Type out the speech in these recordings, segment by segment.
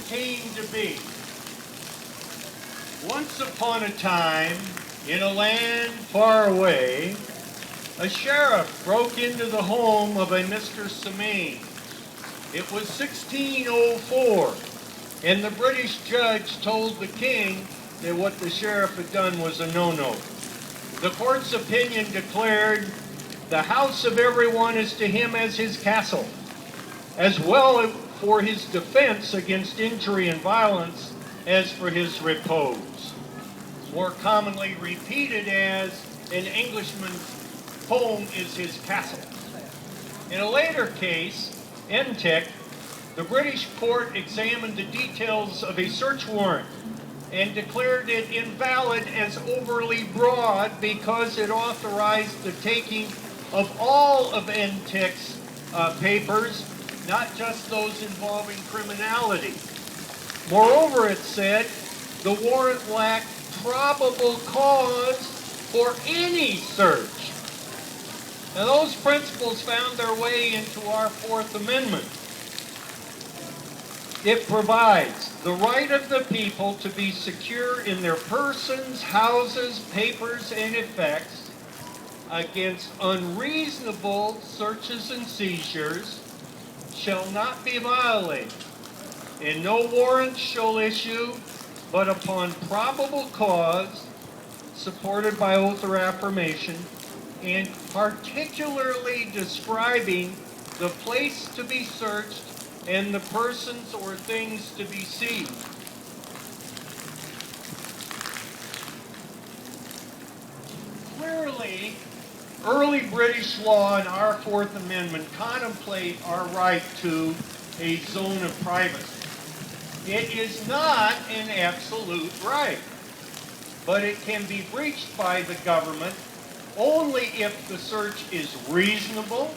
came to be. Once upon a time, in a land far away, a sheriff broke into the home of a Mr. Semaine. It was 1604, and the British judge told the king that what the sheriff had done was a no-no. The court's opinion declared, "The house of everyone is to him as his castle, as well for his defense against injury and violence as for his repose." More commonly repeated as, "An Englishman's home is his castle." In a later case, Entick, the British court examined the details of a search warrant and declared it invalid as overly broad because it authorized the taking of all of Entick's papers, not just those involving criminality. Moreover, it said the warrant lacked probable cause for any search. Now, those principles found their way into our Fourth Amendment. It provides the right of the people to be secure in their persons, houses, papers, and effects against unreasonable searches and seizures shall not be violated, and no warrant shall issue but upon probable cause supported by oath or affirmation, and particularly describing the place to be searched and the persons or things to be seized. Clearly, early British law and our Fourth Amendment contemplate our right to a zone of privacy. It is not an absolute right, but it can be breached by the government only if the search is reasonable,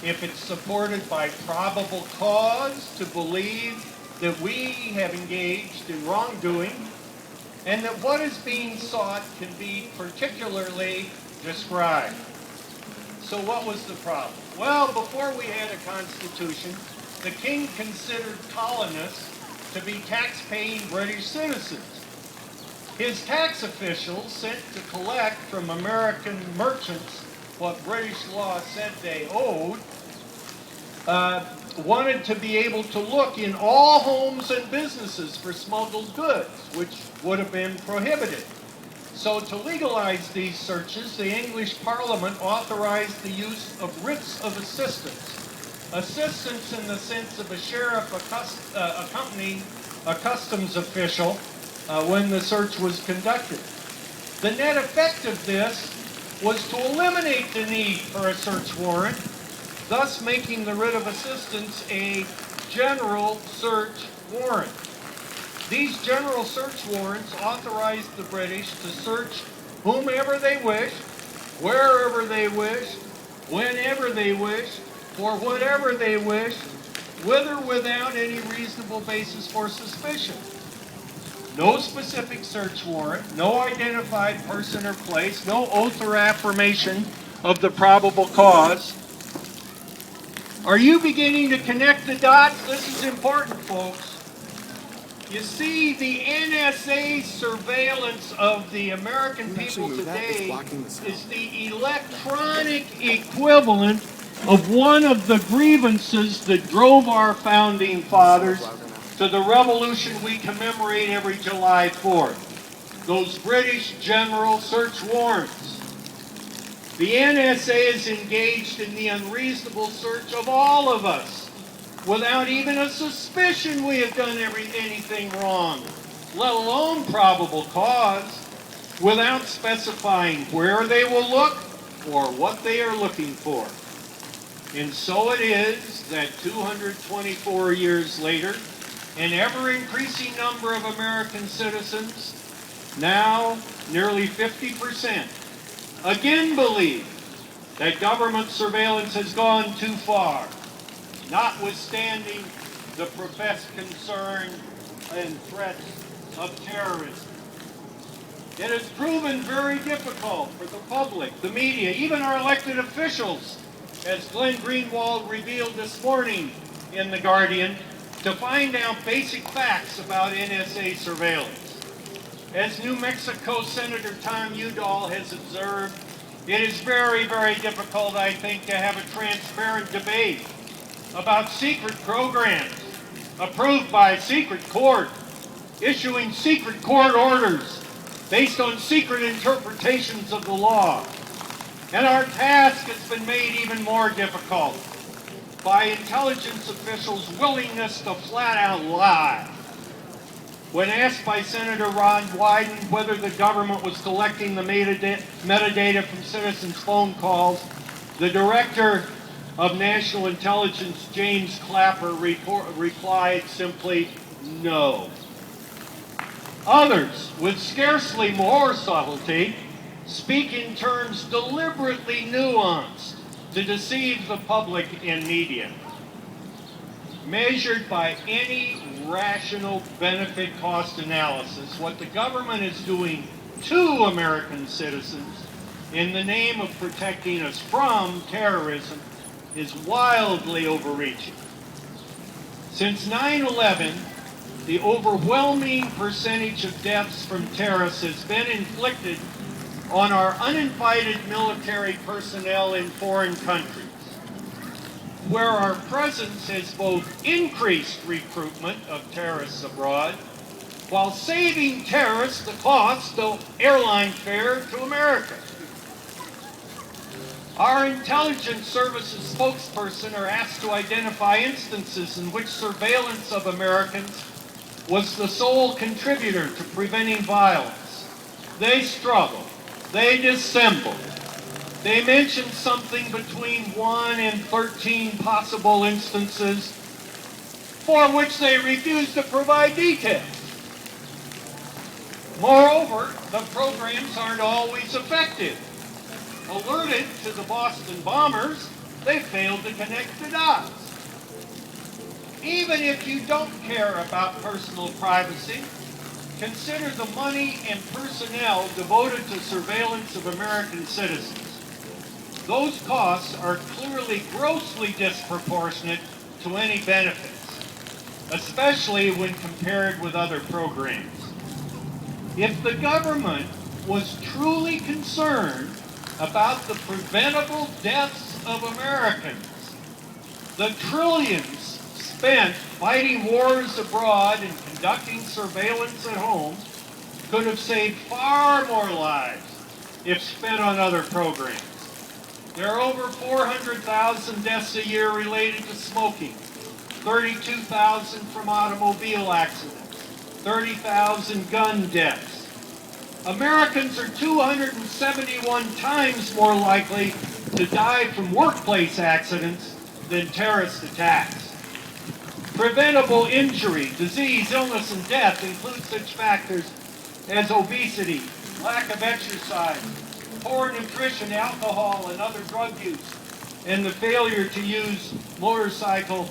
if it's supported by probable cause to believe that we have engaged in wrongdoing, and that what is being sought can be particularly described. So what was the problem? Well, before we had a constitution, the king considered colonists to be tax-paying British citizens. His tax officials, sent to collect from American merchants what British law said they owed, wanted to be able to look in all homes and businesses for smuggled goods, which would have been prohibited. So to legalize these searches, the English Parliament authorized the use of writs of assistance. Assistance in the sense of a sheriff accompanying a customs official when the search was conducted. The net effect of this was to eliminate the need for a search warrant, thus making the writ of assistance a general search warrant. These general search warrants authorized the British to search whomever they wished, wherever they wished, whenever they wished, for whatever they wished, with or without any reasonable basis for suspicion. No specific search warrant, no identified person or place, no oath or affirmation of the probable cause. Are you beginning to connect the dots? This is important, folks. You see, the NSA's surveillance of the American people today is the electronic equivalent of one of the grievances that drove our founding fathers to the revolution we commemorate every July 4th. Those British general search warrants. The NSA is engaged in the unreasonable search of all of us without even a suspicion we have done anything wrong, let alone probable cause, without specifying where they will look or what they are looking for. And so it is that 224 years later, an ever-increasing number of American citizens, now nearly 50%, again believe that government surveillance has gone too far, notwithstanding the professed concern and threats of terrorism. It has proven very difficult for the public, the media, even our elected officials, as Glenn Greenwald revealed this morning in The Guardian, to find out basic facts about NSA surveillance. As New Mexico Senator Tom Udall has observed, it is very, very difficult, I think, to have a transparent debate about secret programs approved by secret court, issuing secret court orders based on secret interpretations of the law. And our task has been made even more difficult by intelligence officials' willingness to flat out lie. When asked by Senator Ron Wyden whether the government was collecting the metadata from citizens' phone calls, the Director of National Intelligence, James Clapper, replied simply, no. Others, with scarcely more subtlety, speak in terms deliberately nuanced to deceive the public and media. Measured by any rational benefit cost analysis, what the government is doing to American citizens in the name of protecting us from terrorism is wildly overreaching. Since 9/11, the overwhelming percentage of deaths from terrorists has been inflicted on our uninvited military personnel in foreign countries, where our presence has both increased recruitment of terrorists abroad while saving terrorists the cost of airline fare to America. Our intelligence services spokesperson are asked to identify instances in which surveillance of Americans was the sole contributor to preventing violence. They struggle. They dissemble. They mention something between 1 and 13 possible instances for which they refuse to provide details. Moreover, the programs aren't always effective. Alerted to the Boston bombers, they failed to connect the dots. Even if you don't care about personal privacy, consider the money and personnel devoted to surveillance of American citizens. Those costs are clearly grossly disproportionate to any benefits, especially when compared with other programs. If the government was truly concerned about the preventable deaths of Americans, the trillions spent fighting wars abroad and conducting surveillance at home could have saved far more lives if spent on other programs. There are over 400,000 deaths a year related to smoking, 32,000 from automobile accidents, 30,000 gun deaths. Americans are 271 times more likely to die from workplace accidents than terrorist attacks. Preventable injury, disease, illness, and death include such factors as obesity, lack of exercise, poor nutrition, alcohol, and other drug use, and the failure to use motorcycle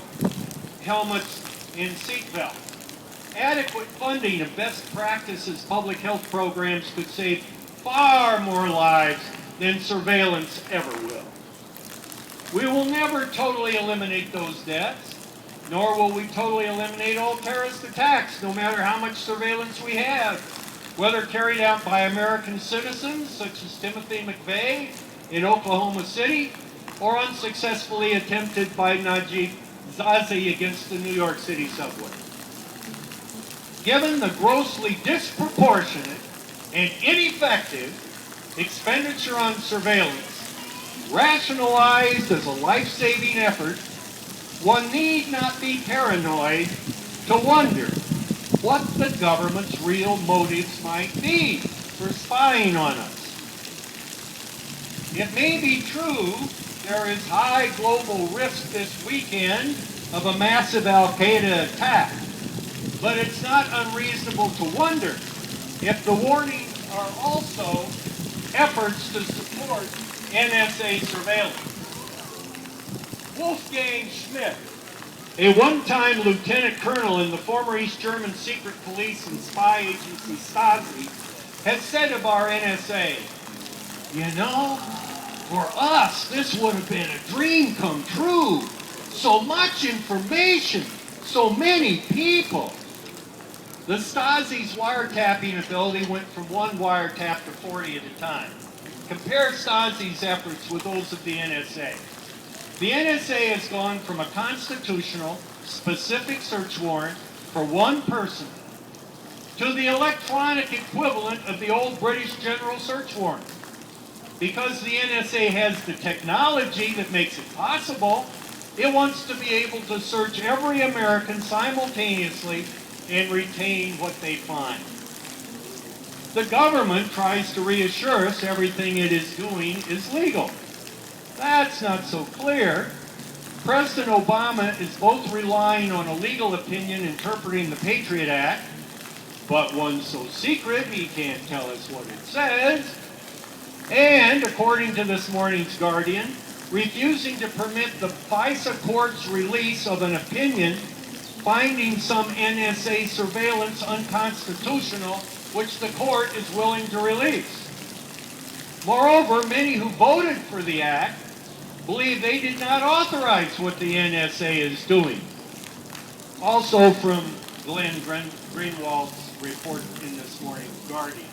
helmets and seatbelts. Adequate funding of best practices public health programs could save far more lives than surveillance ever will. We will never totally eliminate those deaths, nor will we totally eliminate all terrorist attacks, no matter how much surveillance we have, whether carried out by American citizens, such as Timothy McVeigh in Oklahoma City, or unsuccessfully attempted by Najib Zazi against the New York City subway. Given the grossly disproportionate and ineffective expenditure on surveillance, rationalized as a life-saving effort, one need not be paranoid to wonder what the government's real motives might be for spying on us. It may be true there is high global risk this weekend of a massive Al-Qaeda attack, but it's not unreasonable to wonder if the warnings are also efforts to support NSA surveillance. Wolfgang Schmidt, a one-time lieutenant colonel in the former East German secret police and spy agency Stasi, has said of our NSA, "You know, for us, this would have been a dream come true. So much information, so many people. The Stasi's wiretapping ability went from one wiretap to 40 at a time. Compare Stasi's efforts with those of the NSA. The NSA has gone from a constitutional, specific search warrant for one person to the electronic equivalent of the old British general search warrant. Because the NSA has the technology that makes it possible, it wants to be able to search every American simultaneously and retain what they find. The government tries to reassure us everything it is doing is legal. That's not so clear. President Obama is both relying on a legal opinion interpreting the Patriot Act, but one so secret he can't tell us what it says, and, according to this morning's Guardian, refusing to permit the FISA court's release of an opinion finding some NSA surveillance unconstitutional, which the court is willing to release. Moreover, many who voted for the act believe they did not authorize what the NSA is doing. Also from Glenn Greenwald's report in this morning's Guardian.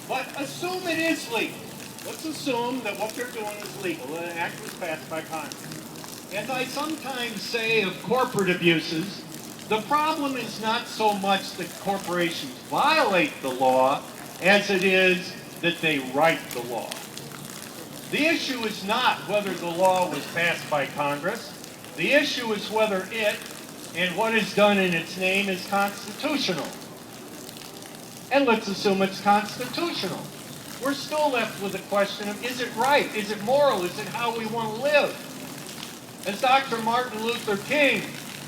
But assume it is legal. Let's assume that what they're doing is legal. The act was passed by Congress. As I sometimes say of corporate abuses, the problem is not so much that corporations violate the law as it is that they write the law. The issue is not whether the law was passed by Congress. The issue is whether it and what is done in its name is constitutional. And let's assume it's constitutional. We're still left with the question of, is it right? Is it moral? Is it how we want to live? As Dr. Martin Luther King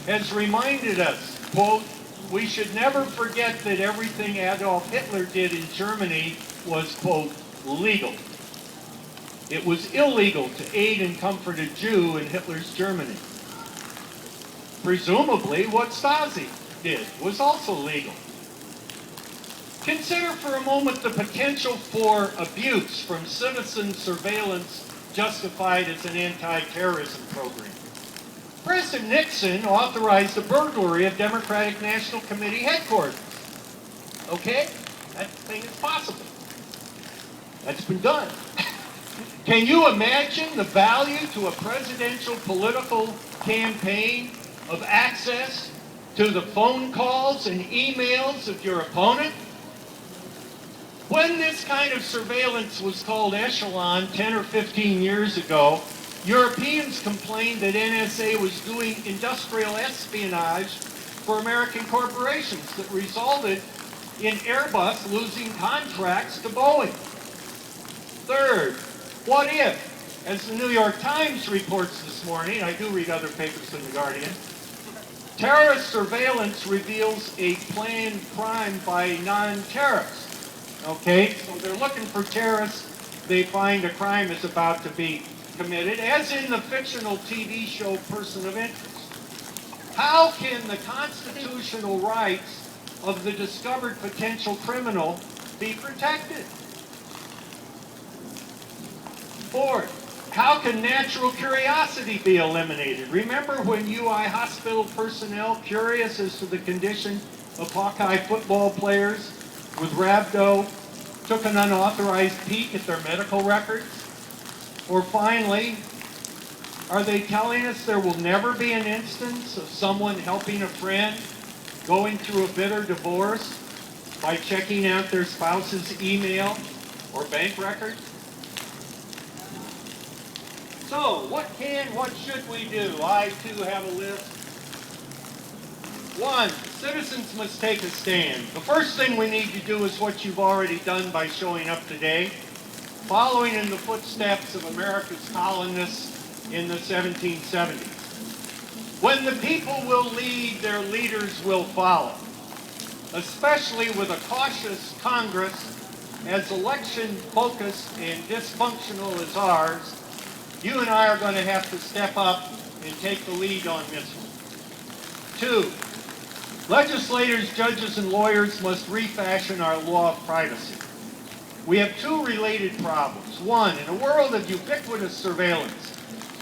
has reminded us, quote, we should never forget that everything Adolf Hitler did in Germany was, quote, legal. It was illegal to aid and comfort a Jew in Hitler's Germany. Presumably, what Stasi did was also legal. Consider for a moment the potential for abuse from citizen surveillance justified as an anti-terrorism program. President Nixon authorized the burglary of Democratic National Committee headquarters. Okay? That thing is possible. That's been done. Can you imagine the value to a presidential political campaign of access to the phone calls and emails of your opponent? When this kind of surveillance was called Echelon 10 or 15 years ago, Europeans complained that NSA was doing industrial espionage for American corporations that resulted in Airbus losing contracts to Boeing. Third, what if, as the New York Times reports this morning, I do read other papers than The Guardian, terrorist surveillance reveals a planned crime by non-terrorists. Okay, so they're looking for terrorists. They find a crime is about to be committed, as in the fictional TV show Person of Interest. How can the constitutional rights of the discovered potential criminal be protected? Fourth, how can natural curiosity be eliminated? Remember when UI hospital personnel, curious as to the condition of Hawkeye football players with rhabdo, took an unauthorized peek at their medical records? Or finally, are they telling us there will never be an instance of someone helping a friend going through a bitter divorce by checking out their spouse's email or bank records? So, what should we do? I, too, have a list. 1, citizens must take a stand. The first thing we need to do is what you've already done by showing up today, following in the footsteps of America's colonists in the 1770s. When the people will lead, their leaders will follow, especially with a cautious Congress as election-focused and dysfunctional as ours. You and I are going to have to step up and take the lead on this one. 2, legislators, judges, and lawyers must refashion our law of privacy. We have 2 related problems. 1, in a world of ubiquitous surveillance,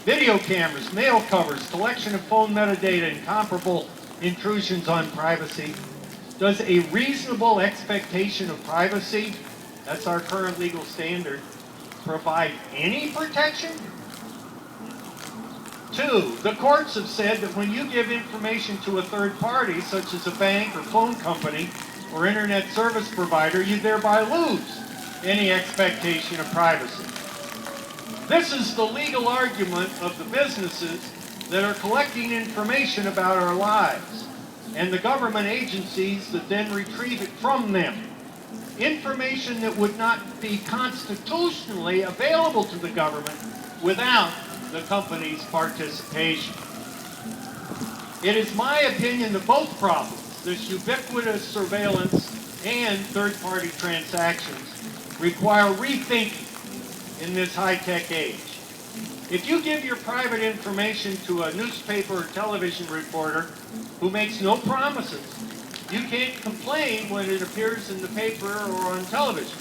video cameras, mail covers, collection of phone metadata, and comparable intrusions on privacy. Does a reasonable expectation of privacy, that's our current legal standard, provide any protection? 2, the courts have said that when you give information to a third party, such as a bank or phone company or internet service provider, you thereby lose any expectation of privacy. This is the legal argument of the businesses that are collecting information about our lives and the government agencies that then retrieve it from them. Information that would not be constitutionally available to the government without the company's participation. It is my opinion that both problems, this ubiquitous surveillance and third-party transactions, require rethinking in this high-tech age. If you give your private information to a newspaper or television reporter who makes no promises, you can't complain when it appears in the paper or on television.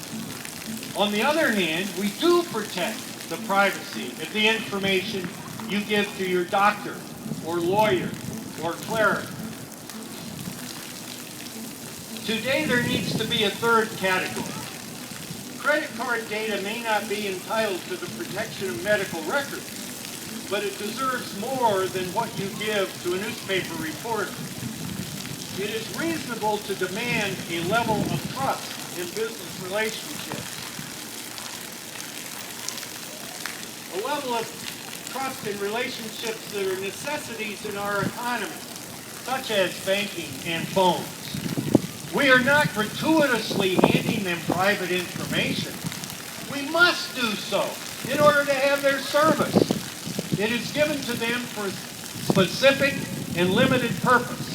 On the other hand, we do protect the privacy of the information you give to your doctor or lawyer or cleric. Today there needs to be a third category. Credit card data may not be entitled to the protection of medical records, but it deserves more than what you give to a newspaper reporter. It is reasonable to demand a level of trust in business relationships. A level of trust in relationships that are necessities in our economy, such as banking and phones. We are not gratuitously handing them private information. We must do so in order to have their service. It is given to them for a specific and limited purpose.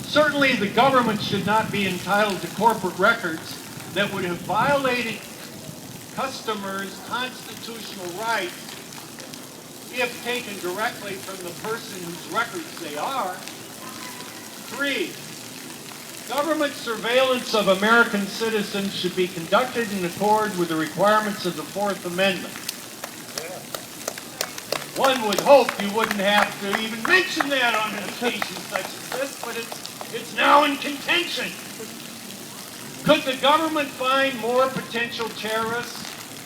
Certainly the government should not be entitled to corporate records that would have violated customers' constitutional rights if taken directly from the person whose records they are. 3, government surveillance of American citizens should be conducted in accord with the requirements of the Fourth Amendment. One would hope you wouldn't have to even mention that on an occasion such as this, but it's now in contention. Could the government find more potential terrorists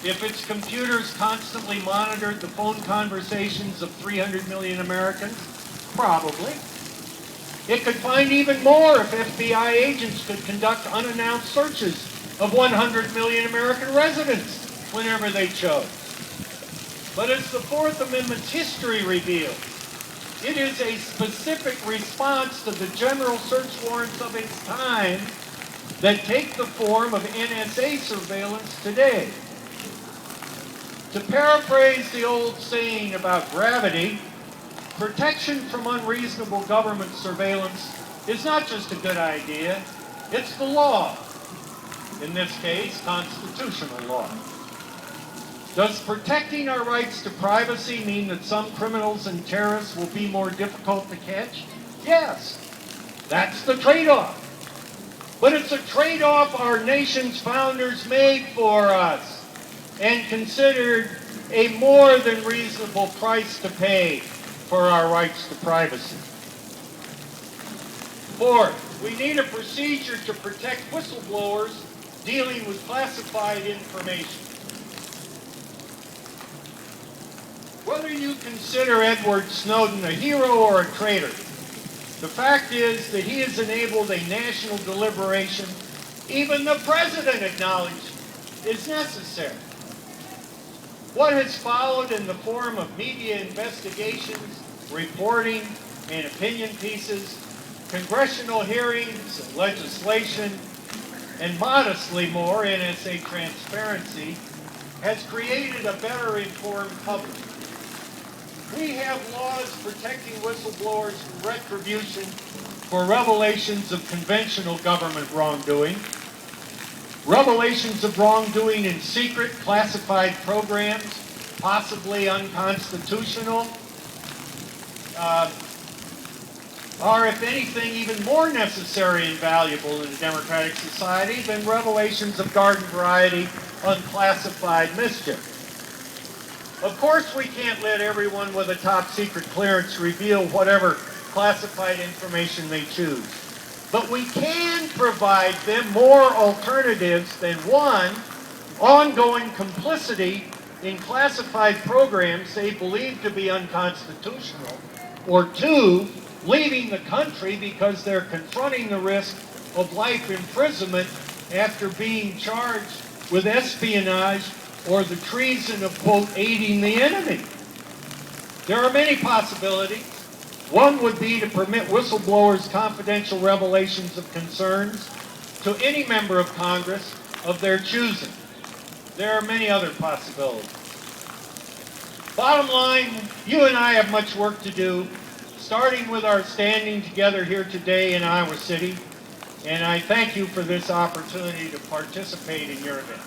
if its computers constantly monitored the phone conversations of 300 million Americans? Probably. It could find even more if FBI agents could conduct unannounced searches of 100 million American residents whenever they chose. But as the Fourth Amendment's history reveals, it is a specific response to the general search warrants of its time that take the form of NSA surveillance today. To paraphrase the old saying about gravity, protection from unreasonable government surveillance is not just a good idea, it's the law. In this case, constitutional law. Does protecting our rights to privacy mean that some criminals and terrorists will be more difficult to catch? Yes, that's the trade-off. But it's a trade-off our nation's founders made for us and considered a more than reasonable price to pay for our rights to privacy. 4th, we need a procedure to protect whistleblowers dealing with classified information. Whether you consider Edward Snowden a hero or a traitor, the fact is that he has enabled a national deliberation even the president acknowledged is necessary. What has followed in the form of media investigations, reporting, and opinion pieces, congressional hearings, and legislation, and modestly more NSA transparency, has created a better informed public. We have laws protecting whistleblowers from retribution for revelations of conventional government wrongdoing, revelations of wrongdoing in secret classified programs, possibly unconstitutional, are, if anything, even more necessary and valuable in a democratic society than revelations of garden variety unclassified mischief. Of course, we can't let everyone with a top secret clearance reveal whatever classified information they choose. But we can provide them more alternatives than one, ongoing complicity in classified programs they believe to be unconstitutional, or two, leaving the country because they're confronting the risk of life imprisonment after being charged with espionage or the treason of, quote, aiding the enemy. There are many possibilities. One would be to permit whistleblowers confidential revelations of concerns to any member of Congress of their choosing. There are many other possibilities. Bottom line, you and I have much work to do, starting with our standing together here today in Iowa City, and I thank you for this opportunity to participate in your event.